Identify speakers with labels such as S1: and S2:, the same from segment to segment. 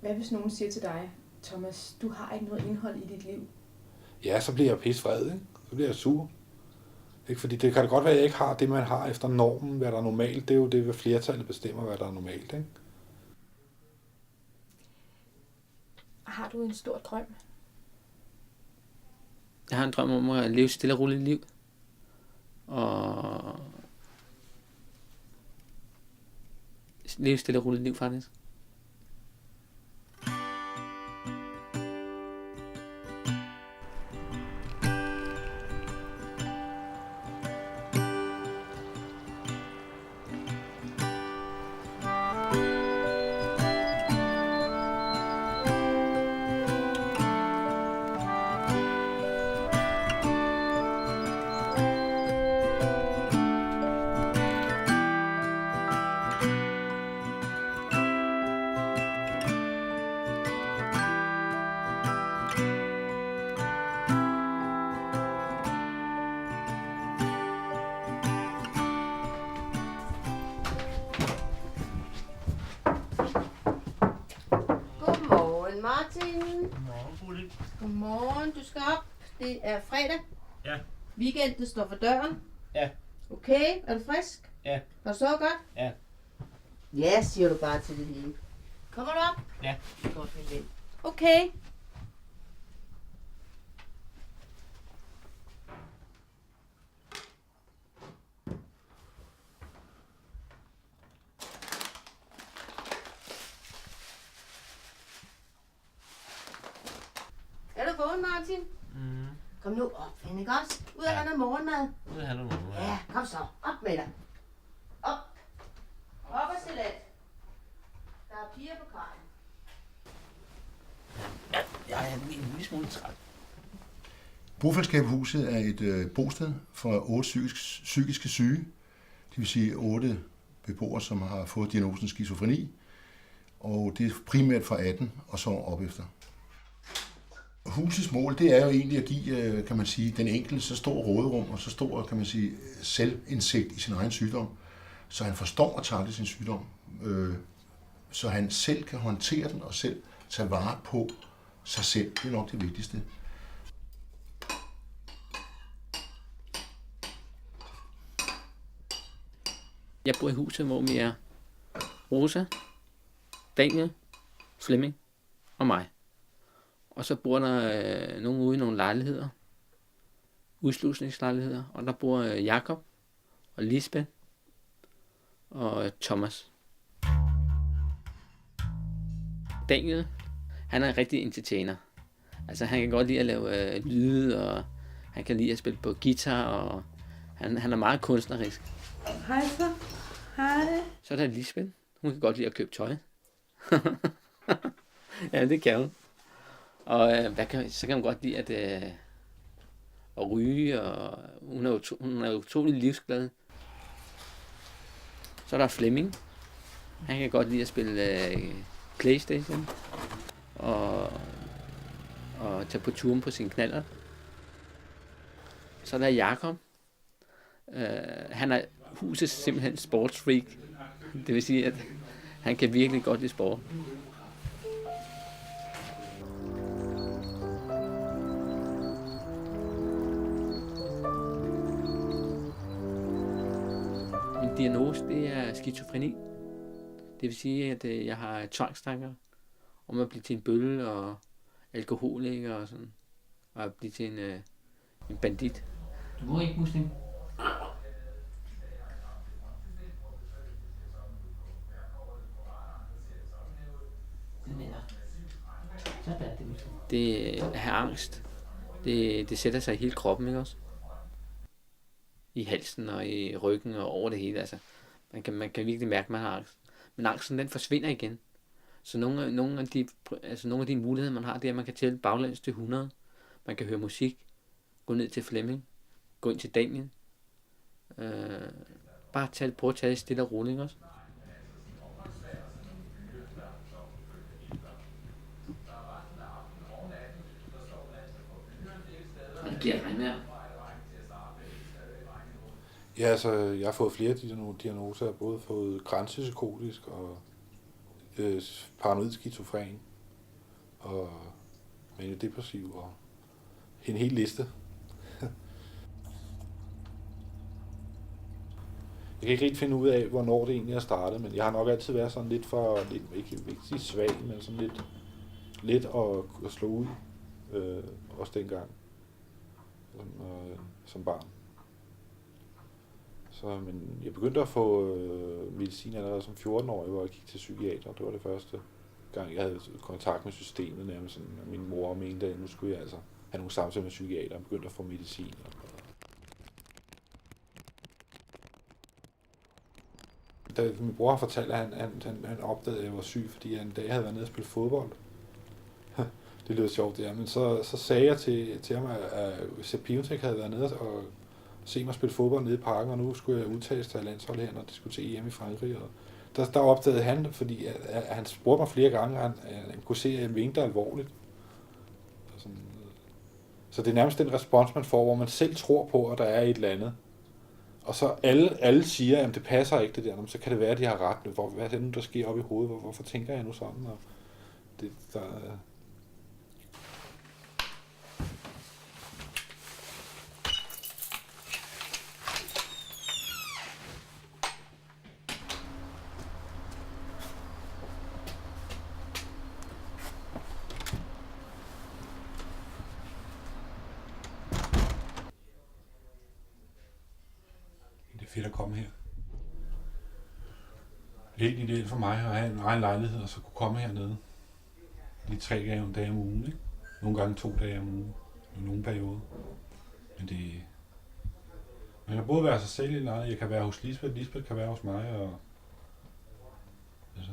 S1: Hvad hvis nogen siger til dig, Thomas, du har ikke noget indhold i dit liv?
S2: Ja, så bliver jeg pissefred, ikke? Så bliver jeg sur. Ikke? Fordi det kan da godt være, at jeg ikke har det, man har efter normen, hvad der er normalt. Det er jo det, hvad flertallet bestemmer, hvad der er normalt, ikke?
S1: Har du en stor drøm?
S3: Jeg har en drøm om at leve stille og roligt liv. Og leve stille og roligt liv, faktisk.
S4: Godmorgen, Martin.
S5: Godmorgen, Bulli.
S4: Godmorgen, du skal op. Det er fredag.
S5: Ja.
S4: Weekenden står for døren.
S5: Ja.
S4: Okay, er du frisk?
S5: Ja.
S4: Har du sovet godt?
S5: Ja.
S4: Ja, siger du bare til det hele. Kommer du op?
S5: Ja.
S4: Godt, min ven. Okay. Er du vågen, Martin? Kom nu op, ven, ikke også? Ud og have noget morgenmad.
S5: Nu er noget.
S4: Ja, kom så. Op med dig. Op. Op og salat. Der er piger på kajen.
S5: Jeg er en lille smule træt.
S6: Bofællesskabshuset er et bosted for 8 psykiske syge. Det vil sige 8 beboere, som har fået diagnosen skizofreni. Og det er primært fra 18 og så op efter. Husets mål, det er jo egentlig at give, kan man sige, den enkelte så stor råderum og så stor, kan man sige, selvindsigt i sin egen sygdom, så han forstår at takle sin sygdom, så han selv kan håndtere den og selv tage vare på sig selv. Det er nok det vigtigste.
S3: Jeg bor i huset, hvor vi er Rosa, Daniel, Flemming og mig. Og så bor der nogen ude i nogle lejligheder, udslusningslejligheder, og der bor Jakob og Lisbeth og Thomas. Daniel, han er en rigtig entertainer. Altså han kan godt lide at lave lyde, og han kan lide at spille på guitar, og han er meget kunstnerisk.
S1: Hej så. Hej.
S3: Så er der Lisbeth. Hun kan godt lide at købe tøj. Ja, det kan hun. Og så kan hun godt lide at ryge, og hun er utrolig livsglad. Så er der Flemming. Han kan godt lide at spille PlayStation og tage på turen på sin knallert. Så er der Jakob. Han er husets simpelthen sportsfreak. Det vil sige, at han kan virkelig godt lide sport. Min diagnose, det er skizofreni. Det vil sige, at jeg har tvangstanker om at blive til en bølle og alkoholiker og sådan. Og at blive til en bandit. Du må ikke muslim. Det at have angst, det sætter sig i hele kroppen, ikke også? I halsen og i ryggen og over det hele, altså. Man kan virkelig mærke, at man har angst. Men angsten, den forsvinder igen. Så nogle af de muligheder, man har, det er, at man kan tælle baglæns til 100. Man kan høre musik, gå ned til Flemming, gå ind til Daniel. Bare prøve at tage det stille og roligt, ikke også? Det giver regnvejr.
S2: Ja, altså, jeg har fået flere diagnoser. Jeg har både fået grænsepsykotisk og paranoid skizofren. og maniodepressiv og en hel liste. Jeg kan ikke rigtig finde ud af, hvornår det egentlig er startet, men jeg har nok altid været sådan lidt ikke sige svag, men sådan lidt at slå ud, også dengang, som barn. Men jeg begyndte at få medicin allerede som 14-årig, hvor jeg gik til psykiater. Det var det første gang, jeg havde kontakt med systemet, nærmest sådan, at min mor mente, at nu skulle jeg altså have nogle samtaler med psykiater, og begyndte at få medicin. Da min bror har fortalt, at han opdagede, at jeg var syg, fordi jeg en dag havde været nede og spille fodbold. Det lyder sjovt, det her. Men så sagde jeg til ham, at Sepp Piontek havde været nede og se mig spille fodbold nede i parken, og nu skulle jeg udtages til landsholdet her, når det skulle til EM i Frankrig. Og der opdagede han, fordi at han spurgte mig flere gange, at han kunne se, at jeg mente alvorligt. Så det er nærmest den respons, man får, hvor man selv tror på, at der er et eller andet. Og så alle siger, at det passer ikke det der, så kan det være, at de har ret. Hvad er det nu, der sker op i hovedet? Hvorfor tænker jeg nu sådan? Og det, fedt at komme her. Det er helt ideelt for mig at have en egen lejlighed, og så kunne komme hernede. Lige 3 dage om ugen, ikke? Nogle gange 2 dage om ugen, i nogle perioder. Men man kan både være sig selv i lejlighed, jeg kan være hos Lisbeth kan være hos mig, og altså,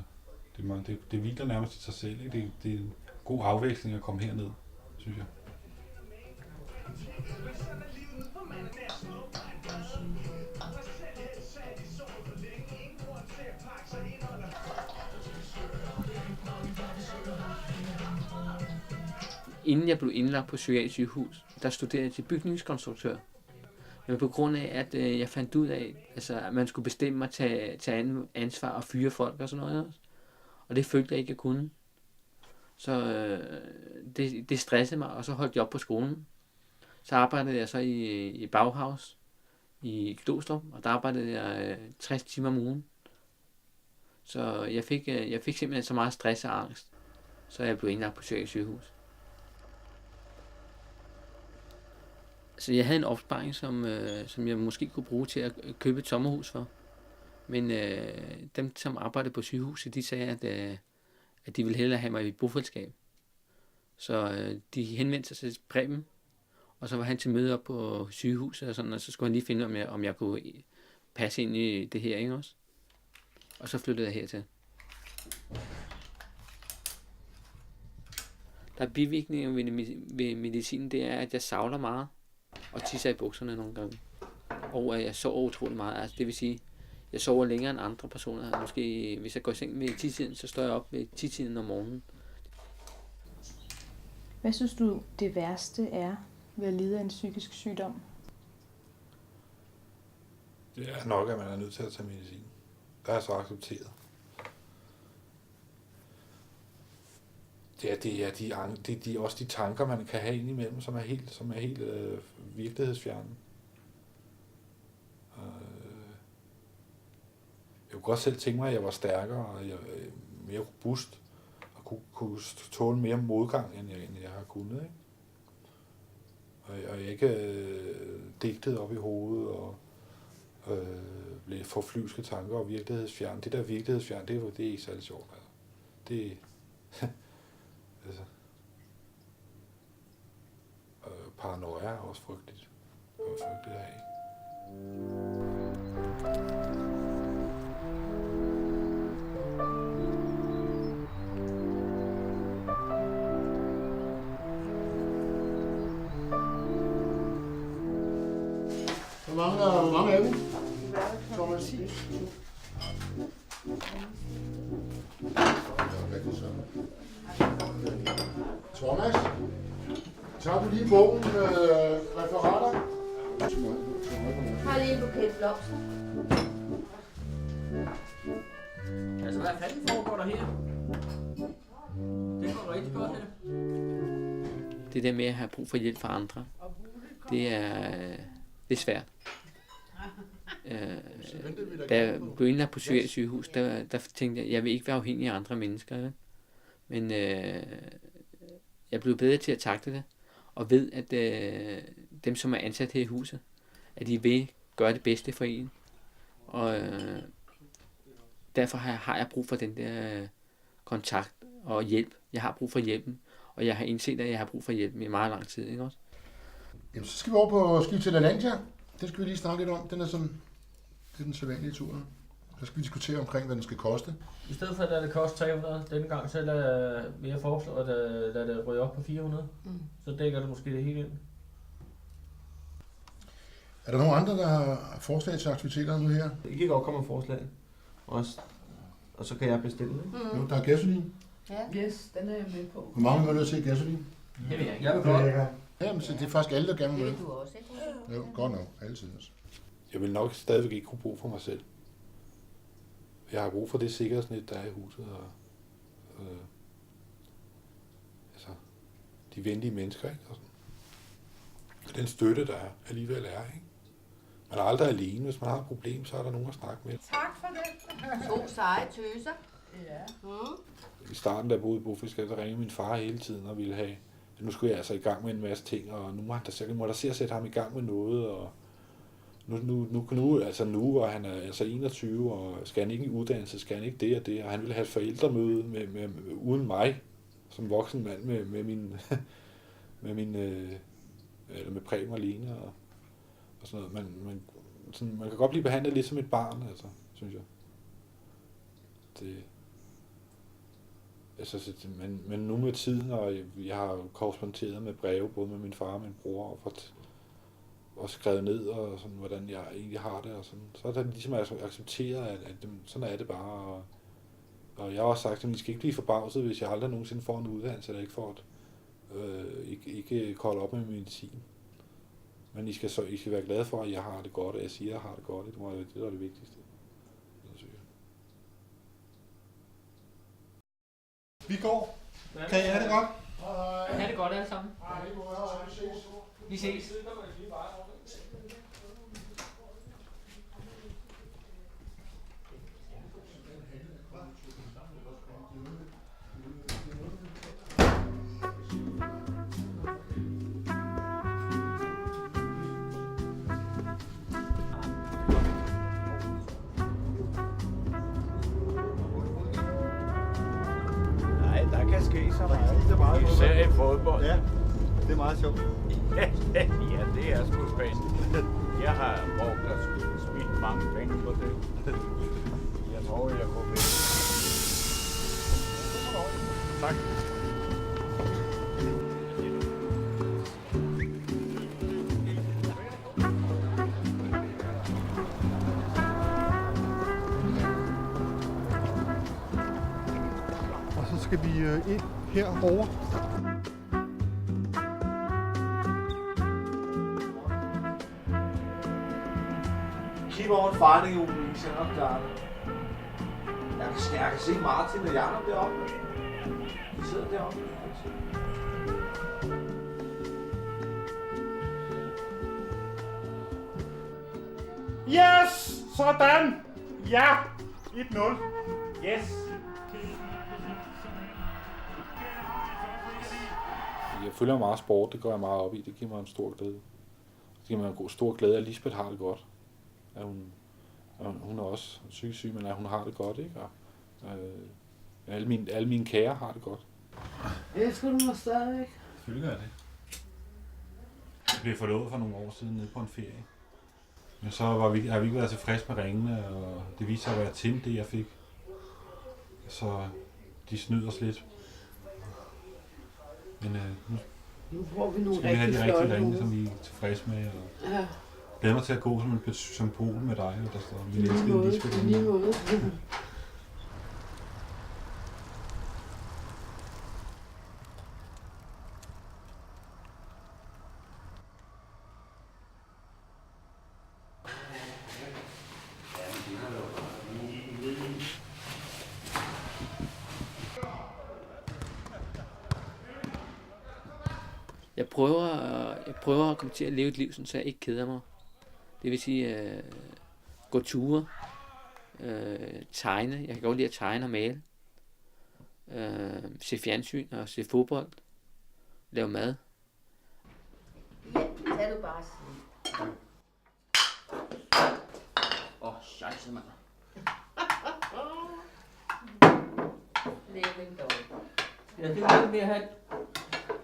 S2: det hviler nærmest i sig selv, ikke? Det er en god afveksling at komme herned, synes jeg.
S3: Inden jeg blev indlagt på psykiatrisk sygehus, der studerede jeg til bygningskonstruktør. Men på grund af, at jeg fandt ud af, at man skulle bestemme at tage ansvar og fyre folk og sådan noget. Og det følte jeg ikke, jeg kunne. Så det stressede mig, og så holdt jeg op på skolen. Så arbejdede jeg så i Bauhaus i Glostrup, og der arbejdede jeg 60 timer om ugen. Så jeg fik simpelthen så meget stress og angst, så jeg blev indlagt på psykiatrisk sygehus. Så jeg havde en opsparing, som jeg måske kunne bruge til at købe et sommerhus for. Men dem, som arbejdede på sygehuset, de sagde, at de ville hellere have mig i et bofællesskab. Så de henvendte sig til Preben, og så var han til møde op på sygehuset, og så skulle han lige finde ud af, om jeg kunne passe ind i det her, ikke også? Og så flyttede jeg hertil. Der er bivirkninger ved medicinen, det er, at jeg savler meget og tisser i bukserne nogle gange. Og at jeg sover utrolig meget. Altså, det vil sige, jeg sover længere end andre personer. Måske, hvis jeg går i seng ved 10-tiden, så står jeg op ved 10-tiden om morgenen.
S1: Hvad synes du, det værste er ved at lide af en psykisk sygdom?
S2: Det er nok, at man er nødt til at tage medicin. Der er så accepteret. Det er også de tanker, man kan have indimellem, som er helt virkelighedsfjerne. Jeg kunne godt selv tænke mig, at jeg var stærkere og mere robust, og kunne tåle mere modgang, end jeg har kunnet. Ikke? Og jeg ikke digtet op i hovedet og få flyvske tanker og virkelighedsfjerne. Det der virkelighedsfjerne, det er ikke særlig sjovt. Altså. Det altså. Paranoia er også frygteligt. Det er frygteligt at have.
S6: Hvor mange er vi? Thomas. Thomas, tager du lige bogen med referater?
S4: Jeg har lige en buket blomster.
S3: Altså, hvad fanden foregår der her? Det går rigtig godt, det. det der med at have brug for hjælp fra andre, det er svært. Da jeg blev indlagt på psykiatrisk sygehus, der tænkte jeg vil ikke være afhængig af andre mennesker. Ja? Men jeg blev bedre til at takle det, og ved, at dem, som er ansat her i huset, at de vil gøre det bedste for en. Og derfor har jeg brug for den der kontakt og hjælp. Jeg har brug for hjælpen, og jeg har indset, at jeg har brug for hjælpen i meget lang tid. Ikke også?
S6: Jamen, så skal vi over på skib til LaLandia. Det skal vi lige snakke lidt om. Den er sådan, det er den sædvanlige tur. Så skal vi diskutere omkring, hvad den skal koste.
S7: I stedet for at lade det koste 300 denne gang, så vil jeg foreslå at lade det ryge op på 400. Så dækker det måske det hele ind.
S6: Er der nogen andre, der har forslag til aktiviteter nu her?
S7: I kan godt komme med forslag også. Og så kan jeg bestille det.
S6: Jo, der er gasolin.
S4: Ja.
S8: Yes, den er jeg med på.
S6: Hvor mange vil du se gasolin?
S7: Det vil jeg ikke. Jeg vil godt.
S6: Jamen, så det er faktisk alle, der gerne
S4: Det
S6: vil
S4: vil
S6: med.
S4: du også, ikke?
S6: Jo, godt nok. Altid.
S2: Jeg vil nok stadigvæk ikke kunne bruge for mig selv. Jeg har brug for det sikkerhedsnet, der er i huset, og altså, de venlige mennesker, ikke? Og sådan. Den støtte, der alligevel er, ikke? Man er aldrig alene. Hvis man har et problem, så er der nogen at snakke med.
S8: Tak for det.
S4: 2 seje tøser.
S8: Ja.
S2: I starten, da jeg boede i Bofiskab, der ringede min far hele tiden og ville have, nu skulle jeg altså i gang med en masse ting, og nu må der se at sætte ham i gang med noget, og nu, og han er altså 21, og skal han ikke i uddannelse, skal han ikke det og det, og han ville have et forældremøde med uden mig, som voksen mand, med Preben og Lene, og sådan noget. Man kan godt blive behandlet lidt som et barn, altså, synes jeg. Men nu med tiden, og jeg har korresponderet med breve, både med min far og min bror, og skrevet ned, og sådan, hvordan jeg egentlig har det, og sådan. Så er det ligesom accepteret, at sådan er det bare. Og jeg har også sagt, at I skal ikke blive forbavset, hvis jeg aldrig nogensinde får en uddannelse, eller ikke får ikke kolde op med medicin. Men I skal være glade for, at jeg har det godt, og jeg siger, at jeg har det godt. Det er det vigtigste.
S6: Vi går. Kan I have det godt?
S7: Ha' det godt alle sammen. Vi ses.
S9: Der kan ske så meget. Især i fodbold.
S10: Ja, det er meget sjovt.
S9: Ja, det er sgu spændende. Jeg har brugt at spildt mange penge på det. Jeg tror, jeg kunne vinde. Tak.
S10: Og så skal vi ind herover.
S11: Kig over en fejring, Ole, I skal nok klare det. Jeg kan se Martin og Jacob deroppe. De sidder deroppe.
S9: Yes! Sådan! Ja! 1-0. Yes!
S2: Jeg følger meget sport, det går jeg meget op i, det giver mig en stor glæde. Det giver mig en stor glæde, at Lisbeth har det godt. At hun er også psykisk syg, men at hun har det godt, ikke? Og, alle mine kære har det godt.
S8: Elsker du mig stadigvæk?
S2: Selvfølgelig gør jeg det. Jeg blev forlovet for nogle år siden nede på en ferie. Men så har vi ikke været tilfredse med ringene, og det viste sig at være Tim, det jeg fik. Så de snyder os lidt. Men
S8: Nu får vi nogle
S2: skal vi have de rigtige
S8: flotte
S2: ringe,
S8: uger.
S2: som vi er tilfredse med. Og
S8: Ja,
S2: glæder mig til at gå som en symbol med dig, og der står
S8: i
S2: min
S8: lige
S2: elskede
S8: måde.
S2: Lisbeth.
S8: I lige måde.
S3: Jeg prøver at komme til at leve et liv, så jeg ikke keder mig. Det vil sige, gå ture, tegne. Jeg kan godt lide at tegne og male. Se fjernsyn og se fodbold. Lave mad.
S4: Ja, tag du bare sige.
S7: Scheisse, mand.
S4: Lægning dog.
S7: Ja, det er lidt mere at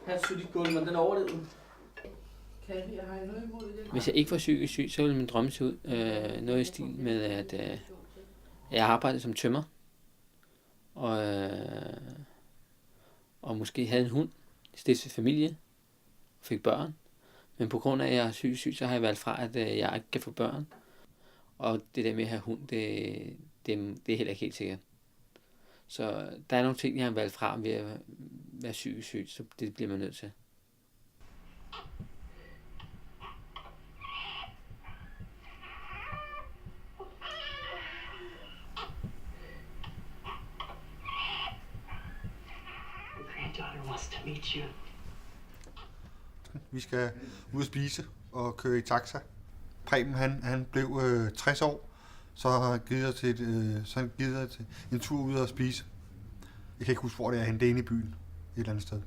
S7: have et solidt gulv, men den overlevede.
S8: Kan vi have noget imod det?
S3: Hvis jeg ikke var psykisk syg, så ville min drømme se ud noget i stil med, at jeg arbejdede som tømrer. Og måske havde en hund, stiftede familie, fik børn. Men på grund af, at jeg er psykisk syg, så har jeg valgt fra, at jeg ikke kan få børn. Og det der med at have hund, det er heller ikke helt sikkert. Så der er nogle ting, jeg har valgt fra ved at være psykisk syg, så det bliver man nødt til.
S10: Vi skal ud og spise og køre i taxa. Preben, han blev 60 år, så har han givet os til en tur ud og spise. Jeg kan ikke huske, hvor det er henne. Det er inde i byen, et eller andet sted.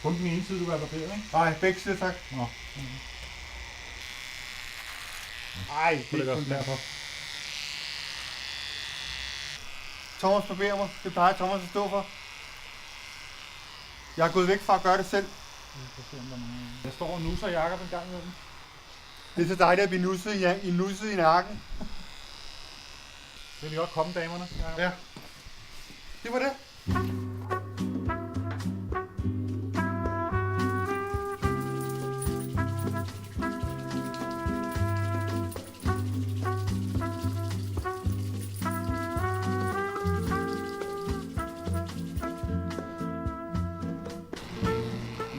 S9: Kun den ene side, du var barberet, ikke?
S10: Nej, begge sider, tak.
S9: Nå. Ej, det er kun derfor.
S10: Thomas barberer mig. Det plejer Thomas at stå for. Jeg er gået væk fra at gøre det selv.
S9: Jeg står og nusser Jakob en gang imellem.
S10: Det er så dejligt at blive nusset i nakken.
S9: Vil I godt komme, damerne?
S10: Ja. Det var det.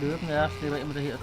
S7: Løben er at slippe af med det her.